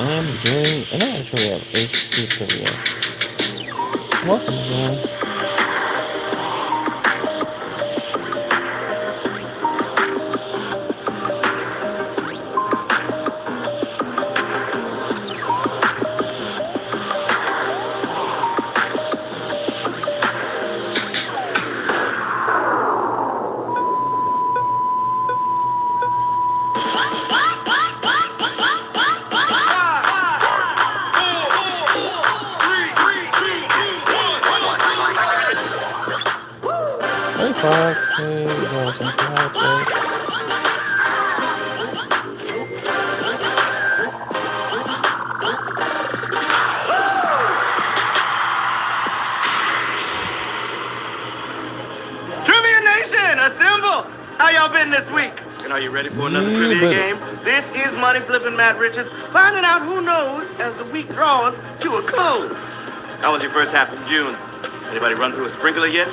I'm doing, and I actually have HQ trivia. Welcome, everyone. Hey, Fox. Hey, Jonathan. Say hi, Fox. Trivia Nation, assemble! How y'all been this week? And are you ready for another Yeah, trivia buddy. game? This is Money Flipping Matt Richards, finding out who knows as the week draws to a close. How was your first half of June? Anybody run through a sprinkler yet?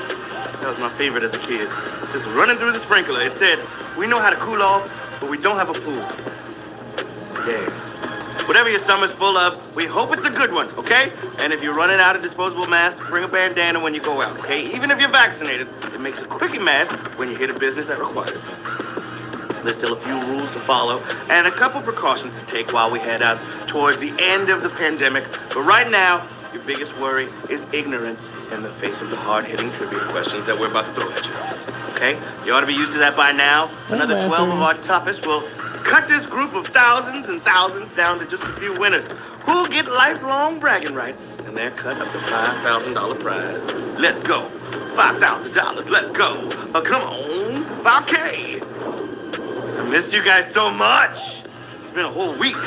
That was my favorite as a kid. Just running through the sprinkler. It said, we know how to cool off, but we don't have a pool. Yeah. Whatever your summer's full of, we hope it's a good one, okay? And if you're running out of disposable masks, bring a bandana when you go out, okay? Even if you're vaccinated, it makes a quickie mask when you hit a business that requires them. There's still a few rules to follow and a couple precautions to take while we head out towards the end of the pandemic. But right now, your biggest worry is ignorance in the face of the hard-hitting trivia questions that we're about to throw at you. Okay? You ought to be used to that by now. Another 12 of our toughest will cut this group of thousands and thousands down to just a few winners who'll get lifelong bragging rights and they're cut up the $5,000 prize. Let's go. $5,000. Let's go. Come on. 5K. I missed you guys so much. It's been a whole week.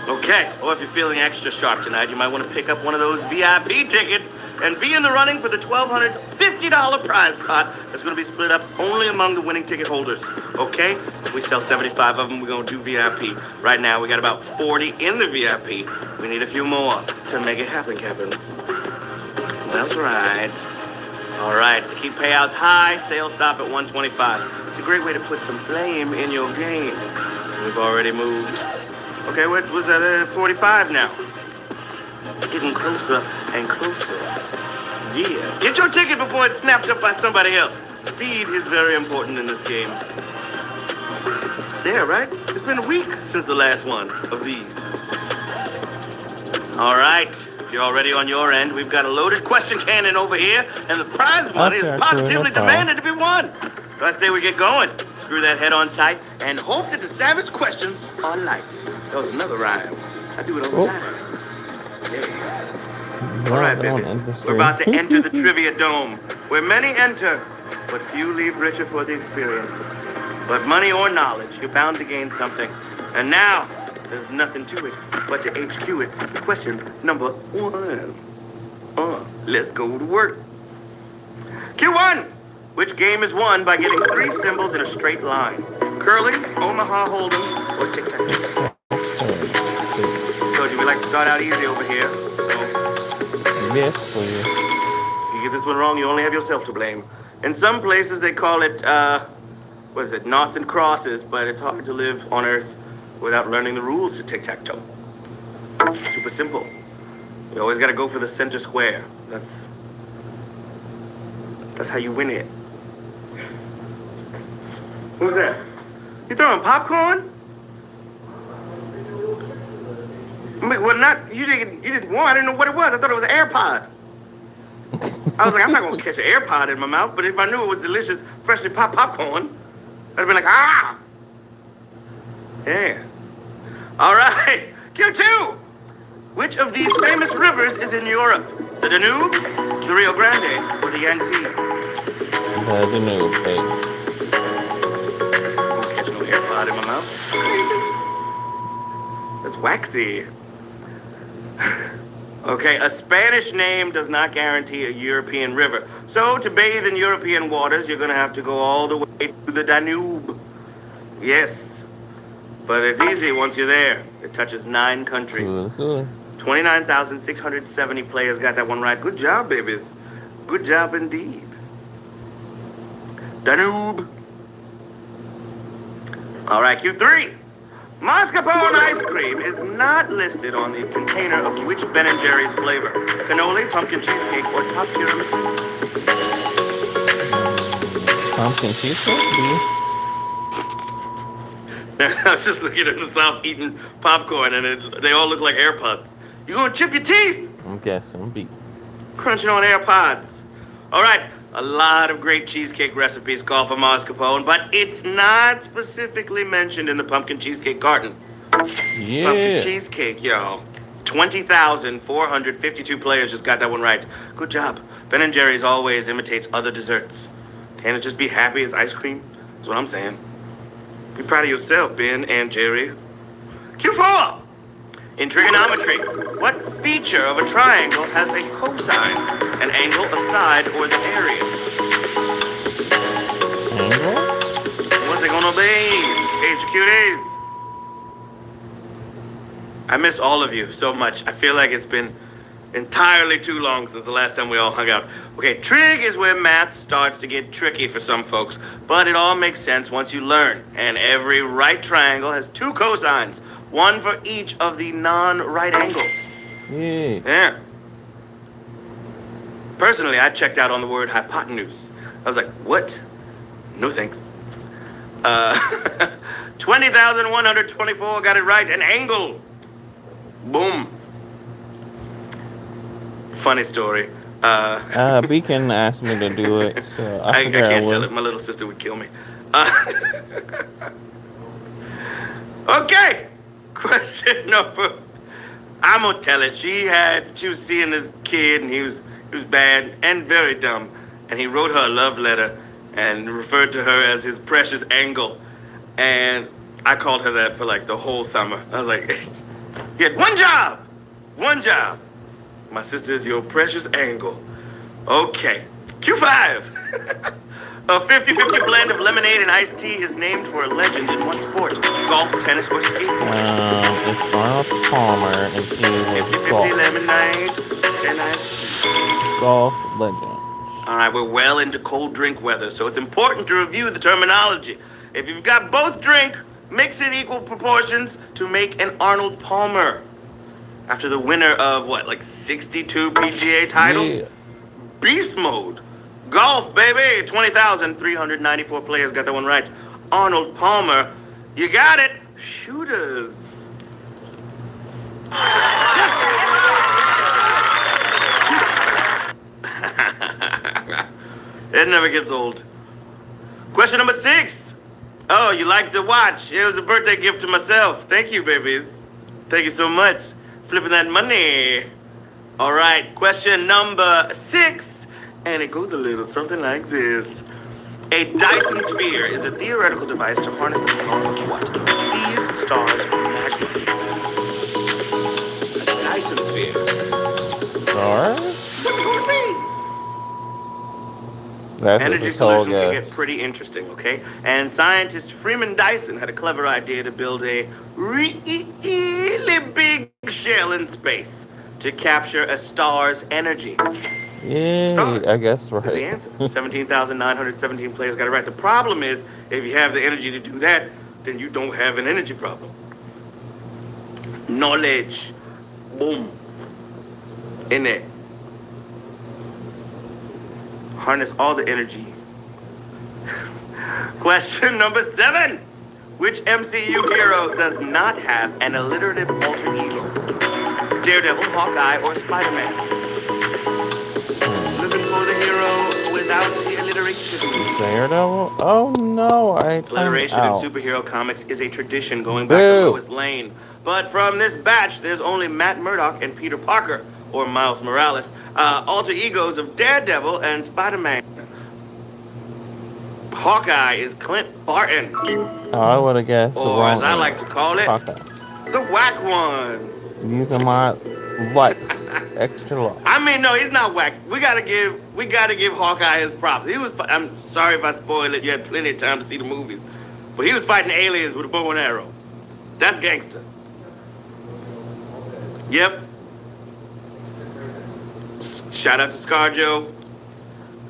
Okay, or if you're feeling extra sharp tonight, you might want to pick up one of those VIP tickets and be in the running for the $1,250 prize pot that's going to be split up only among the winning ticket holders. Okay? If we sell 75 of them, we're going to do VIP. Right now, we got about 40 in the VIP. We need a few more to make it happen, Kevin. That's right. All right, to keep payouts high, sales stop at 125. It's a great way to put some flame in your game. We've already moved. Okay, what was that at 45 now? Getting closer and closer. Yeah. Get your ticket before it's snapped up by somebody else. Speed is very important in this game. There, right? It's been a week since the last one of these. All right. If you're already on your end, we've got a loaded question cannon over here, and the prize money is positively demanded to be won. So I say we get going. Screw that head on tight and hope that the savage questions are light. That was another rhyme. I do it all the time. Yeah. All right, babies. We're about to enter the trivia dome, where many enter, but few leave richer for the experience. But money or knowledge, you're bound to gain something. And now, there's nothing to it but to HQ it. Question number 1. Let's go to work. Q1. Which game is won by getting 3 symbols in a straight line? Curling, Omaha Hold'em, or tic-tac-toe? Told you we like to start out easy over here, so... Yes, please. If you get this one wrong, you only have yourself to blame. In some places, they call it, what is it, noughts and crosses, but it's hard to live on Earth without learning the rules to tic-tac-toe. Super simple. You always gotta go for the center square. That's how you win it. What was that? You throwing popcorn? I mean, well, not you didn't want. I didn't know what it was. I thought it was an AirPod. I was like, I'm not gonna catch an AirPod in my mouth, but if I knew it was delicious, freshly popped popcorn, I'd have been like, ah! Yeah. All right, Q2. Which of these famous rivers is in Europe? The Danube, the Rio Grande, or the Yangtze? The Danube, babe. Don't catch no AirPod in my mouth. That's waxy. Okay, a Spanish name does not guarantee a European river. So to bathe in European waters, you're gonna have to go all the way to the Danube. Yes, but it's easy once you're there. It touches 9 countries. 29,670 players got that one right. Good job, babies. Good job indeed. Danube. All right, Q3. Mascarpone ice cream is not listed on the container of which Ben & Jerry's flavor. Cannoli, pumpkin cheesecake, or top tiramisu. Pumpkin cheesecake, B. I'm just looking at myself eating popcorn, and they all look like AirPods. You gonna chip your teeth? I'm guessing B. Crunching on AirPods. All right, a lot of great cheesecake recipes call for mascarpone, but it's not specifically mentioned in the pumpkin cheesecake carton. Yeah. Pumpkin cheesecake, y'all. 20,452 players just got that one right. Good job. Ben & Jerry's always imitates other desserts. Can't it just be happy it's ice cream? That's what I'm saying. Be proud of yourself, Ben and Jerry. Q4! In trigonometry, what feature of a triangle has a cosine? An angle, a side, or the area? Angle? What's it gonna be? HQDs. I miss all of you so much. I feel like it's been entirely too long since the last time we all hung out. Okay, trig is where math starts to get tricky for some folks, but it all makes sense once you learn. And every right triangle has two cosines, one for each of the non-right angles. Yeah. Personally, I checked out on the word hypotenuse. I was like, what? No thanks. 20,124 got it right. An angle. Boom. Funny story. Beacon asked me to do it, so I can't tell it. My little sister would kill me. Okay. Question number. I'm gonna tell it. She was seeing this kid, and he was bad and very dumb, and he wrote her a love letter and referred to her as his precious angle, and I called her that for like the whole summer. I was like, he had one job. My sister is your precious angle. Okay. Q5. A 50-50 blend of lemonade and iced tea is named for a legend in what sport? Golf, tennis, or skateboarding? It's Arnold Palmer, and he was 50-50 lemonade and iced tea. Golf legend. All right, we're well into cold drink weather, so it's important to review the terminology. If you've got both drink, mix in equal proportions to make an Arnold Palmer. After the winner of, 62 PGA titles? Yeah. Beast mode. Golf, baby. 20,394 players got that one right. Arnold Palmer. You got it. Shooters. It never gets old. Question number 6. Oh, you like to watch. It was a birthday gift to myself. Thank you, babies. Thank you so much. Flipping that money. All right, question number 6. And it goes a little something like this. A Dyson sphere is a theoretical device to harness the power of what? Seas, stars, or magma? A Dyson sphere. Stars? What's it going to be? That's Energy solutions can get pretty interesting, okay? And scientist Freeman Dyson had a clever idea to build a really big shell in space to capture a star's energy. Yeah, Stars. I guess right. That's the answer. 17,917 players got it right. The problem is, if you have the energy to do that, then you don't have an energy problem. Knowledge. Boom. In it. Harness all the energy. Question number 7. Which MCU hero does not have an alliterative alter ego? Daredevil, Hawkeye, or Spider-Man? Looking for the hero without the alliteration. Daredevil? Oh no, Alliteration in superhero comics is a tradition going back to Lois Lane. But from this batch, there's only Matt Murdock and Peter Parker, or Miles Morales, alter egos of Daredevil and Spider-Man. Hawkeye is Clint Barton. Oh, I would have guessed. Or as I like to call it, Hawkeye. the whack one. Using my life. Extra life. I mean, no, he's not whack. We gotta give Hawkeye his props. I'm sorry if I spoil it. You had plenty of time to see the movies, but he was fighting aliens with a bow and arrow. That's gangster. Yep. Shout out to ScarJo.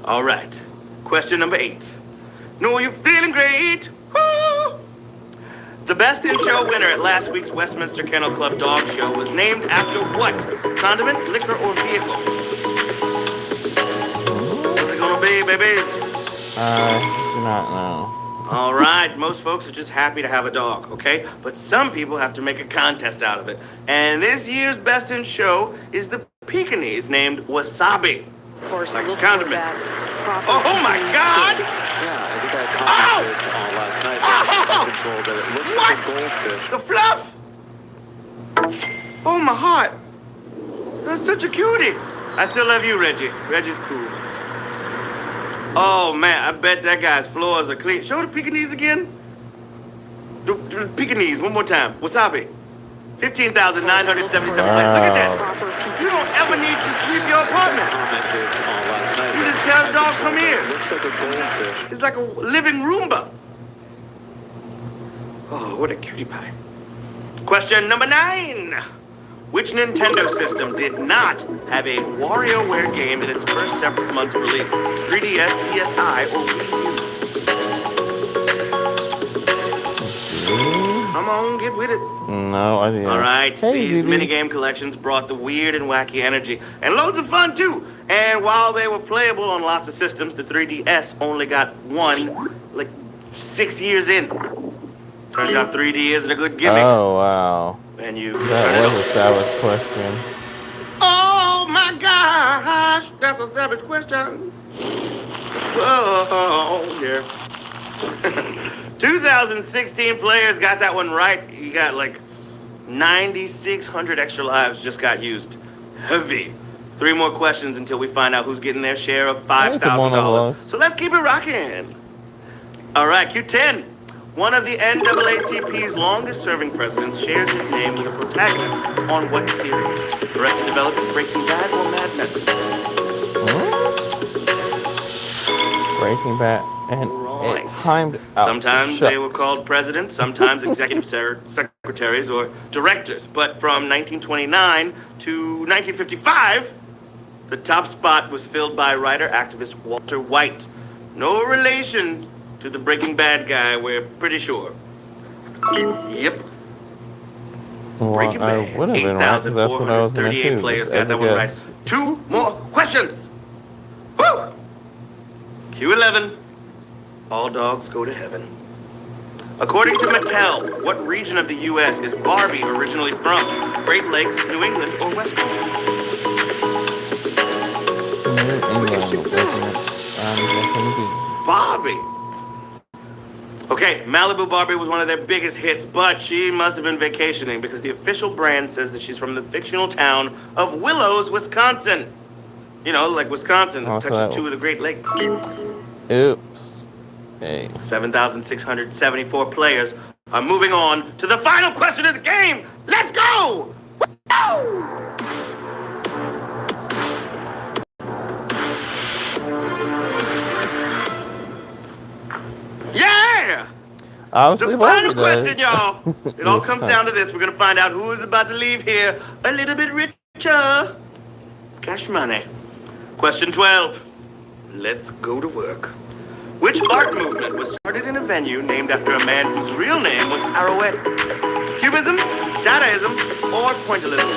All right. Question number 8. Know you're feeling great. Woo! The Best in Show winner at last week's Westminster Kennel Club Dog Show was named after what? Condiment, liquor, or vehicle? What's it gonna be, babies? I do not know. All right, most folks are just happy to have a dog, okay? But some people have to make a contest out of it. And this year's Best in Show is the Pekingese named Wasabi. Of course, like look a condiment. for that proper Oh my God! Yeah, I think I commented last night on control that it looks like a goldfish. The fluff! Oh, my heart. That's such a cutie. I still love you, Reggie. Reggie's cool. Oh, man, I bet that guy's floors are clean. Show the Pekingese again. The Pekingese, one more time. Wasabi. 15,977 plays. Look at that. You don't ever need to sweep your apartment. Commented last night. You just tell the dog, come here. It looks like a goldfish. It's like a living Roomba. Oh, what a cutie pie. Question number 9. Which Nintendo system did not have a WarioWare game in its first separate month's release? 3DS, DSi, or Wii U? Come on, get with it. No idea. All right, Hey, these Ziggy. minigame collections brought the weird and wacky energy and loads of fun too. And while they were playable on lots of systems, the 3DS only got one, like 6 years in. Turns out 3D isn't a good gimmick. Oh, wow. And you turn it That was over. a savage question. Oh my gosh, that's a savage question. Oh, yeah. 2016 players got that one right. You got like 9,600 extra lives just got used. Heavy. 3 more questions until we find out who's getting their share of $5,000. monologue. So let's keep it rocking. All right, Q10. One of the NAACP's longest-serving presidents shares his name with a protagonist on what series? Arrested Development, Breaking Bad, or Mad Men? Breaking Bad. And Right. it timed out. Sometimes Shut- they were called presidents, sometimes executive secretaries or directors. But from 1929 to 1955, the top spot was filled by writer-activist Walter White. No relation to the Breaking Bad guy, we're pretty sure. Yep. Well, Breaking I Bad. would have been right, because that's what I was going to 8,438 do. players just got as that a one right. guess. 2 more questions. Woo! Q11. All dogs go to heaven. According to Mattel, what region of the U.S. is Barbie originally from? Great Lakes, New England, or West Coast? New England, wasn't it? Yes, indeed. Barbie. Okay, Malibu Barbie was one of their biggest hits, but she must have been vacationing because the official brand says that she's from the fictional town of Willows, Wisconsin. You know, like Wisconsin, that Oh, so touches that- 2 of the Great Lakes. Oops. Hey. 7,674 players are moving on to the final question of the game. Let's go! Woo! Yeah! Obviously, The Barbie final does. question, y'all. It all comes down to this. We're going to find out who is about to leave here a little bit richer. Cash money. Question 12. Let's go to work. Which art movement was started in a venue named after a man whose real name was Arrowhead? Cubism, Dadaism, or Pointillism?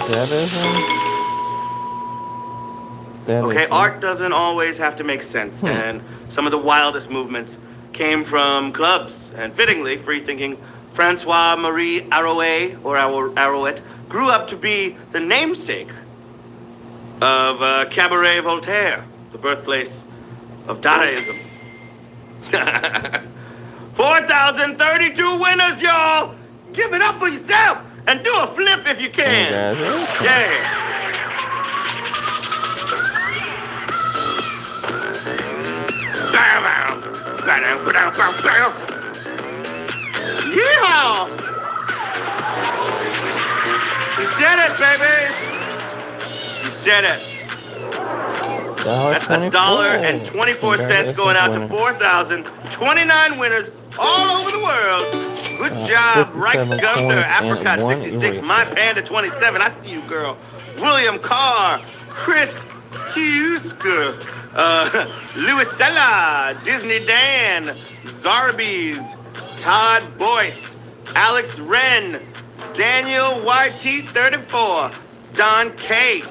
Dadaism? Okay, art doesn't always have to make sense, and some of the wildest movements came from clubs. And fittingly, free-thinking Francois Marie Arouet, or Arouet, grew up to be the namesake of Cabaret Voltaire, the birthplace of Dadaism. 4,032 winners, y'all! Give it up for yourself, and do a flip if you can. Yeah. Yeah! You did it, baby! You did it. That's $1.24 going out to 4,029 winners all over the world. Good job, right 57 Governor, points and Apricot one 66, eraser. My Panda 27. I see you, girl. William Carr, Chris Tiuska, Louisella, Disney Dan, Zarbies, Todd Boyce, Alex Wren, Daniel YT34, Don K.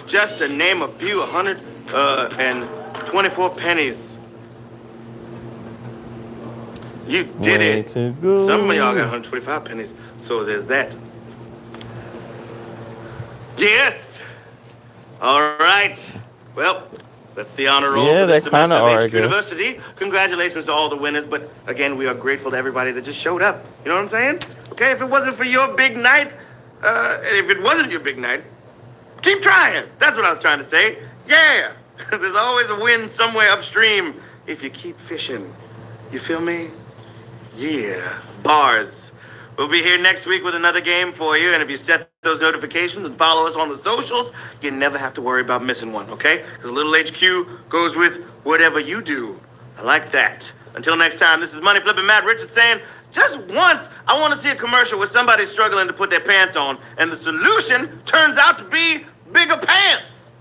Just to name a few, 124 pennies. You did Way it. to go. Some of y'all got 125 pennies, so there's that. Yes. All right. Well, that's the honor roll Yeah, for this that kinda semester of are, I HQ guess. University. Congratulations to all the winners, but again, we are grateful to everybody that just showed up. You know what I'm saying? Okay, if it wasn't for your big night, if it wasn't your big night, keep trying. That's what I was trying to say. Yeah, there's always a win somewhere upstream if you keep fishing. You feel me? Yeah, bars. We'll be here next week with another game for you, and if you set those notifications and follow us on the socials, you never have to worry about missing one, okay? Because little HQ goes with whatever you do. I like that. Until next time, this is Money Flipping Matt Richards saying, just once, I want to see a commercial where somebody's struggling to put their pants on, and the solution turns out to be bigger pants.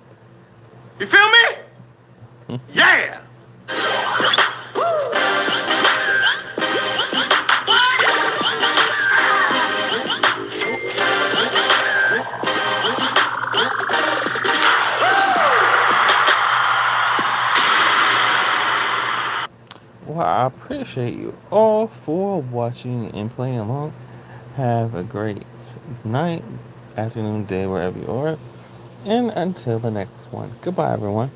You feel me? Yeah! Well, I appreciate you all for watching and playing along. Have a great night, afternoon, day, wherever you are. And until the next one, goodbye, everyone.